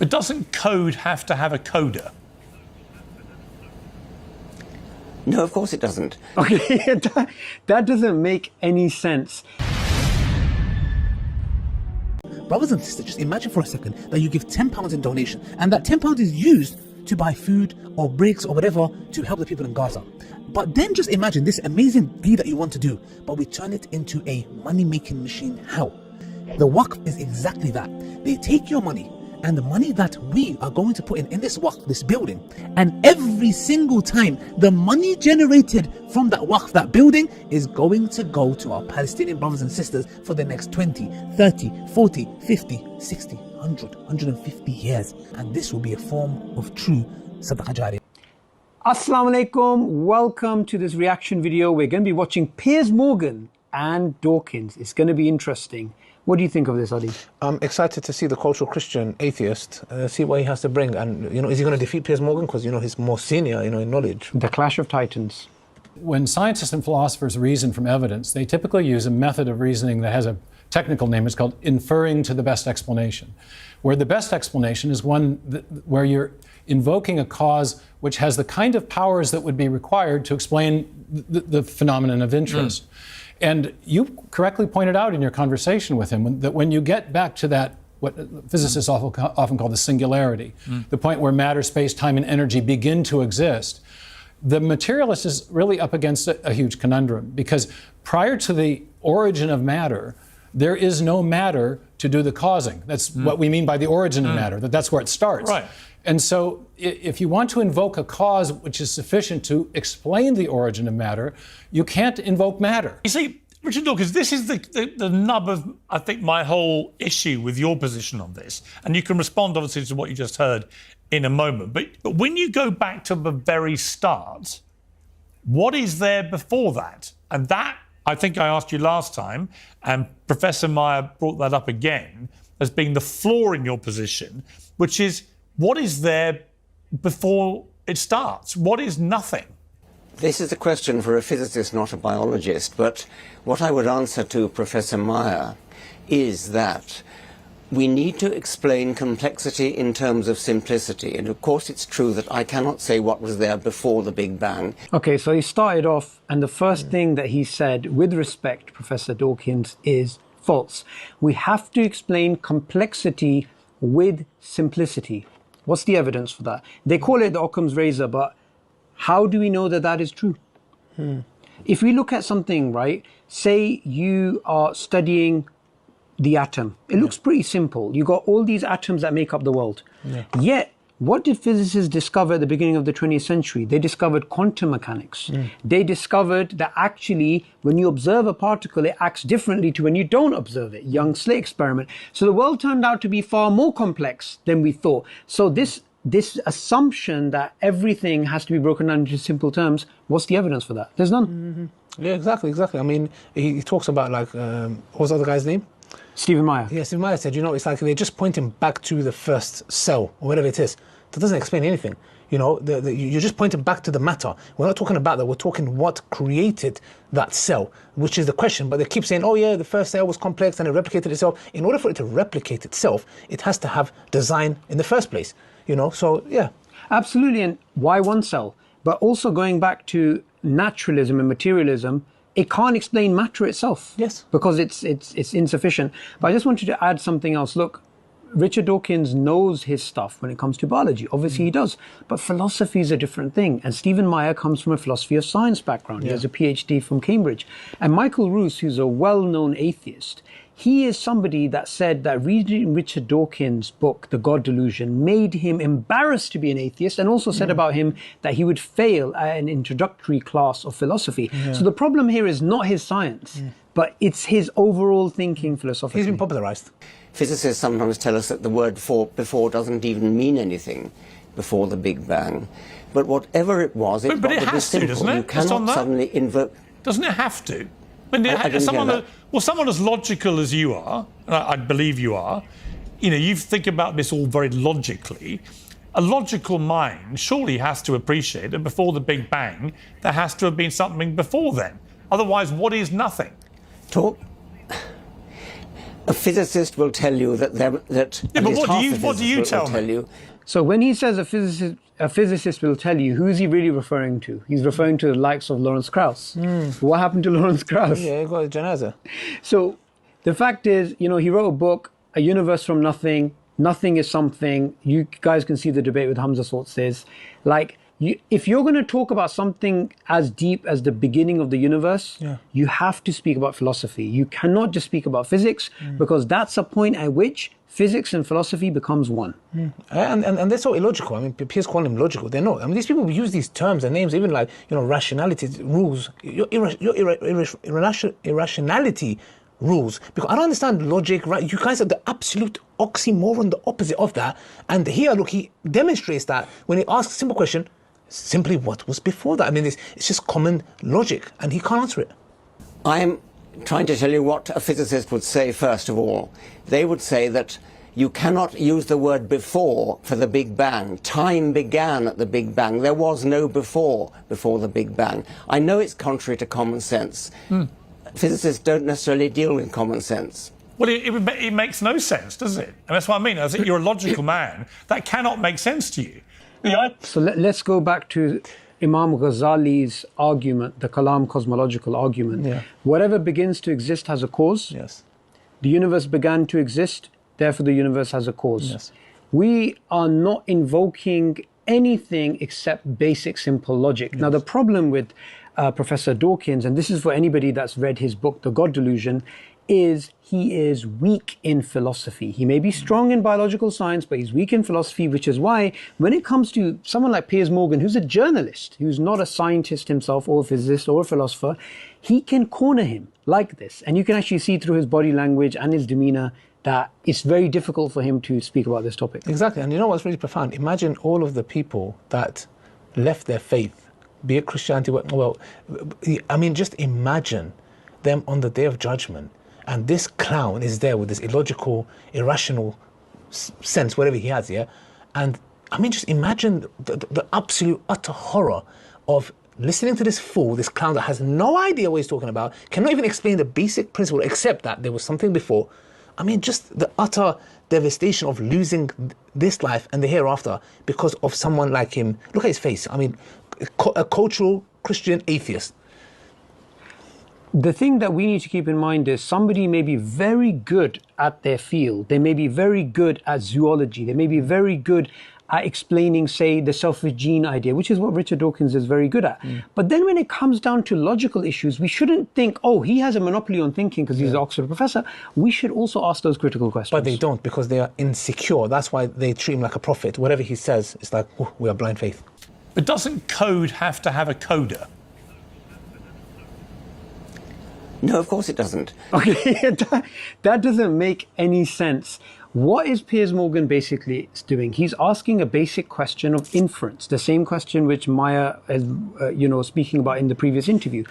But doesn't code have to have a coder? No, of course it doesn't. Okay, that doesn't make any sense. Brothers and sisters, just imagine for a second that you give £10 in donation and that £10 is used to buy food or bricks or whatever to help the people in Gaza. But then just imagine this amazing deed that you want to do, but we turn it into a money-making machine. How? The waqf is exactly that. They take your money and the money that we are going to put in this waqf, this building, and every single time the money generated from that waqf, that building, is going to go to our Palestinian brothers and sisters for the next 20, 30, 40, 50, 60, 100, 150 years. And this will be a form of true sadaqah jariyah. Assalamu alaikum, welcome to this reaction video. We're going to be watching Piers Morgan and Dawkins. It's going to be interesting. What do you think of this, Adi? I'm excited to see the cultural Christian atheist, see what he has to bring. And, is he going to defeat Piers Morgan? Because, he's more senior, in knowledge. The clash of titans. When scientists and philosophers reason from evidence, they typically use a method of reasoning that has a technical name. It's called inferring to the best explanation, where the best explanation is one where you're invoking a cause which has the kind of powers that would be required to explain the phenomenon of interest. And you correctly pointed out in your conversation with him that when you get back to that, what physicists often call the singularity, the point where matter, space, time, and energy begin to exist, the materialist is really up against a huge conundrum, because prior to the origin of matter, there is no matter to do the causing. That's what we mean by the origin of matter, that's where it starts. Right. And so if you want to invoke a cause which is sufficient to explain the origin of matter, you can't invoke matter. You see, Richard Dawkins, this is the nub of, I think, my whole issue with your position on this. And you can respond, obviously, to what you just heard in a moment. But when you go back to the very start, what is there before that? And that, I think I asked you last time, and Professor Meyer brought that up again, as being the flaw in your position, which is, what is there before it starts? What is nothing? This is a question for a physicist, not a biologist, but what I would answer to Professor Meyer is that we need to explain complexity in terms of simplicity. And of course it's true that I cannot say what was there before the Big Bang. Okay, so he started off, and the first thing that he said, with respect, Professor Dawkins, is false. We have to explain complexity with simplicity. What's the evidence for that? They call it the Occam's razor, but how do we know that that is true? If we look at something, right, say you are studying the atom. It looks pretty simple. You got all these atoms that make up the world. Yet, what did physicists discover at the beginning of the 20th century? They discovered quantum mechanics. They discovered that actually, when you observe a particle, it acts differently to when you don't observe it. Young slit experiment. So the world turned out to be far more complex than we thought. So this assumption that everything has to be broken down into simple terms, what's the evidence for that? There's none. Yeah, exactly. I mean, he talks about, what was the other guy's name? Stephen Meyer. Yeah, Stephen Meyer said, it's like they're just pointing back to the first cell, or whatever it is. That doesn't explain anything. You're just pointing back to the matter. We're not talking about that. We're talking what created that cell, which is the question. But they keep saying, oh yeah, the first cell was complex and it replicated itself. In order for it to replicate itself, it has to have design in the first place. So yeah. Absolutely. And why one cell? But also going back to naturalism and materialism, it can't explain matter itself. Yes. Because it's insufficient. But I just wanted to add something else. Look, Richard Dawkins knows his stuff when it comes to biology. Obviously he does. But philosophy is a different thing. And Stephen Meyer comes from a philosophy of science background. He has a PhD from Cambridge. And Michael Roos, who's a well-known atheist, he is somebody that said that reading Richard Dawkins' book, The God Delusion, made him embarrassed to be an atheist, and also said about him that he would fail at an introductory class of philosophy. So the problem here is not his science, but it's his overall thinking philosophically. He's been popularized. Physicists sometimes tell us that the word before doesn't even mean anything before the Big Bang. But whatever it was, but it has to, doesn't it? You cannot suddenly invoke... Doesn't it have to? Someone as logical as you are, and I believe you are, you think about this all very logically. A logical mind surely has to appreciate that before the Big Bang, there has to have been something before then. Otherwise, what is nothing? A physicist will tell you that but what do you tell me? you. So when he says a physicist will tell you, who is he really referring to? He's referring to the likes of Lawrence Krauss. What happened to Lawrence Krauss? Yeah, he got a janaza. So the fact is, he wrote a book, A Universe from Nothing. Nothing is something. You guys can see the debate with Hamza Sources. Like, if you're going to talk about something as deep as the beginning of the universe, you have to speak about philosophy. You cannot just speak about physics, because that's a point at which physics and philosophy becomes one. And they're so illogical. I mean, Pierce called them logical. They're not. I mean, these people use these terms and names, even like, rationality rules, your irrationality rules. Because I don't understand logic, right? You guys are the absolute oxymoron, the opposite of that. And here, look, he demonstrates that when he asks a simple question, simply what was before that? I mean, it's just common logic, and he can't answer it. I'm trying to tell you what a physicist would say first of all. They would say that you cannot use the word before for the Big Bang. Time began at the Big Bang. There was no before the Big Bang. I know it's contrary to common sense. Physicists don't necessarily deal with common sense. Well, it makes no sense, does it? And that's what I mean. I think you're a logical man. That cannot make sense to you. So let's go back to Imam Ghazali's argument, the Kalam cosmological argument. Yeah. Whatever begins to exist has a cause. Yes. The universe began to exist, therefore the universe has a cause. Yes. We are not invoking anything except basic simple logic. Yes. Now the problem with Professor Dawkins, and this is for anybody that's read his book, The God Delusion, is he is weak in philosophy. He may be strong in biological science, but he's weak in philosophy, which is why when it comes to someone like Piers Morgan, who's a journalist, who's not a scientist himself or a physicist or a philosopher, he can corner him like this. And you can actually see through his body language and his demeanor that it's very difficult for him to speak about this topic. Exactly. And you know what's really profound? Imagine all of the people that left their faith, be it Christianity, well, I mean, just imagine them on the Day of Judgment. And this clown is there with this illogical, irrational sense, whatever he has, yeah? And, I mean, just imagine the absolute, utter horror of listening to this fool, this clown that has no idea what he's talking about, cannot even explain the basic principle, except that there was something before. I mean, just the utter devastation of losing this life and the hereafter because of someone like him. Look at his face. I mean, a cultural Christian atheist. The thing that we need to keep in mind is somebody may be very good at their field. They may be very good at zoology. They may be very good at explaining, say, the selfish gene idea, which is what Richard Dawkins is very good at. But then when it comes down to logical issues, we shouldn't think, oh, he has a monopoly on thinking because he's an Oxford professor. We should also ask those critical questions. But they don't, because they are insecure. That's why they treat him like a prophet. Whatever he says, it's like, oh, we are blind faith. But doesn't code have to have a coder? No, of course it doesn't. Okay, that doesn't make any sense. What is Piers Morgan basically doing? He's asking a basic question of inference, the same question which Maya is, speaking about in the previous interview.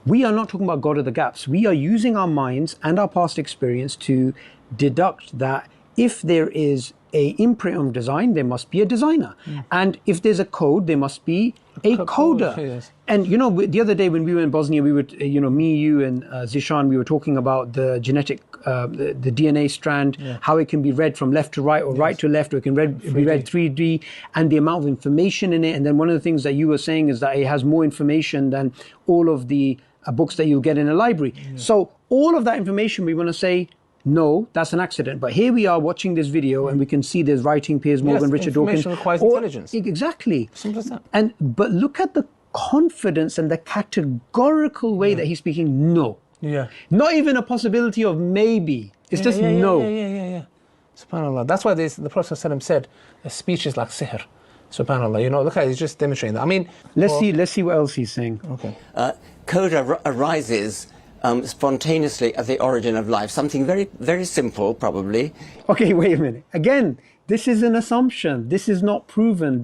We are not talking about God of the gaps. We are using our minds and our past experience to deduct that if there is a imprint of design, there must be a designer. And if there's a code, there must be a coder. Yes. And, the other day when we were in Bosnia, we were, me, you and Zishan, we were talking about the genetic, the DNA strand, how it can be read from left to right or right to left, or it can be read 3D, and the amount of information in it. And then one of the things that you were saying is that it has more information than all of the books that you'll get in a library. So all of that information, we want to say, no, that's an accident. But here we are watching this video and we can see there's writing Piers Morgan, Richard Dawkins. Information requires intelligence. Exactly. Simple as that. But look at the confidence and the categorical way that he's speaking. No. Yeah. Not even a possibility of maybe. It's just no. Yeah. SubhanAllah. That's why the Prophet ﷺ said, a speech is like sihr. SubhanAllah. Look at it, he's just demonstrating that. I mean... Let's see what else he's saying. Okay. Code arises spontaneously at the origin of life. Something very, very simple, probably. Okay, wait a minute. Again, this is an assumption. This is not proven.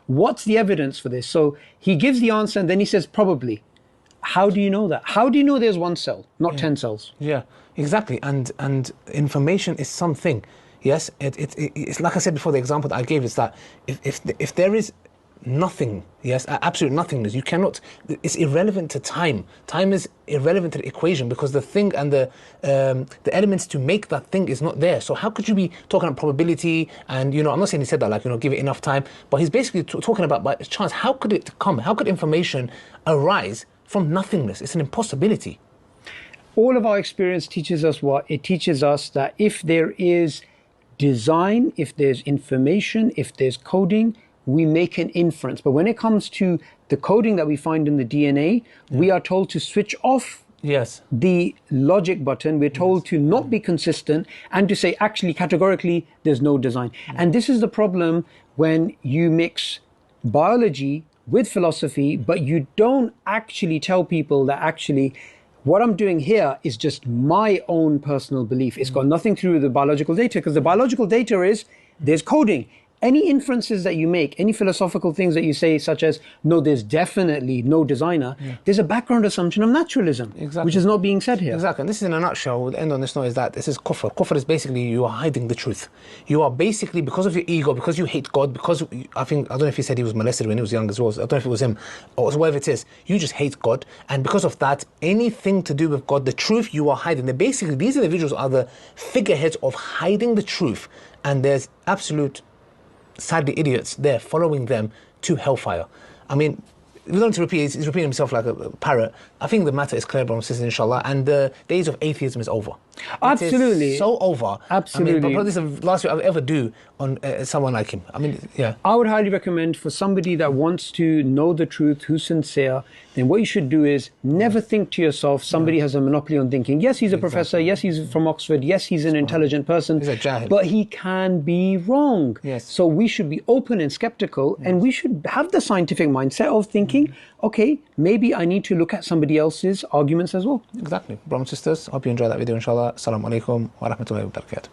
What's the evidence for this? So he gives the answer and then he says probably. How do you know that? How do you know there's one cell, not 10 cells? Yeah, exactly. And information is something. Yes, it's like I said before, the example that I gave is that if there is nothing, yes, absolute nothingness. You cannot, it's irrelevant to time. Time is irrelevant to the equation because the thing and the elements to make that thing is not there. So how could you be talking about probability and, I'm not saying he said that, like, give it enough time, but he's basically talking about by chance. How could it come? How could information arise from nothingness? It's an impossibility. All of our experience teaches us what? It teaches us that if there is design, if there's information, if there's coding, we make an inference. But when it comes to the coding that we find in the DNA, we are told to switch off the logic button. We're told to not be consistent and to say, actually, categorically, there's no design. And this is the problem when you mix biology with philosophy, but you don't actually tell people that actually what I'm doing here is just my own personal belief. It's got nothing to do with the biological data, because the biological data is there's coding. Any inferences that you make, any philosophical things that you say, such as, no, there's definitely no designer, there's a background assumption of naturalism, which is not being said here. Exactly. And this is in a nutshell, we'll end on this note, is that this is kufr. Kufr is basically you are hiding the truth. You are basically, because of your ego, because you hate God, because I don't know if he said he was molested when he was young as well, I don't know if it was him, or whatever it is, you just hate God. And because of that, anything to do with God, the truth you are hiding. These individuals are the figureheads of hiding the truth. And there's absolute, sadly, idiots there following them to hellfire. I mean, we don't need to repeat, he's repeating himself like a parrot. I think the matter is clear, brothers and sisters, inshallah, and the days of atheism is over. Absolutely. It is so over. Absolutely. I mean, but this is the last thing I'll ever do on someone like him. I mean, yeah. I would highly recommend for somebody that wants to know the truth, who's sincere, then what you should do is never think to yourself, somebody has a monopoly on thinking. Yes, he's a professor. Yes, he's from Oxford. Yes, he's an intelligent person. He's a jahil. But he can be wrong. Yes. So we should be open and skeptical, and we should have the scientific mindset of thinking, okay, maybe I need to look at somebody else's arguments as well. Exactly. Brothers and sisters, I hope you enjoyed that video, inshallah. Assalamu alaikum wa rahmatullahi wa barakatuh.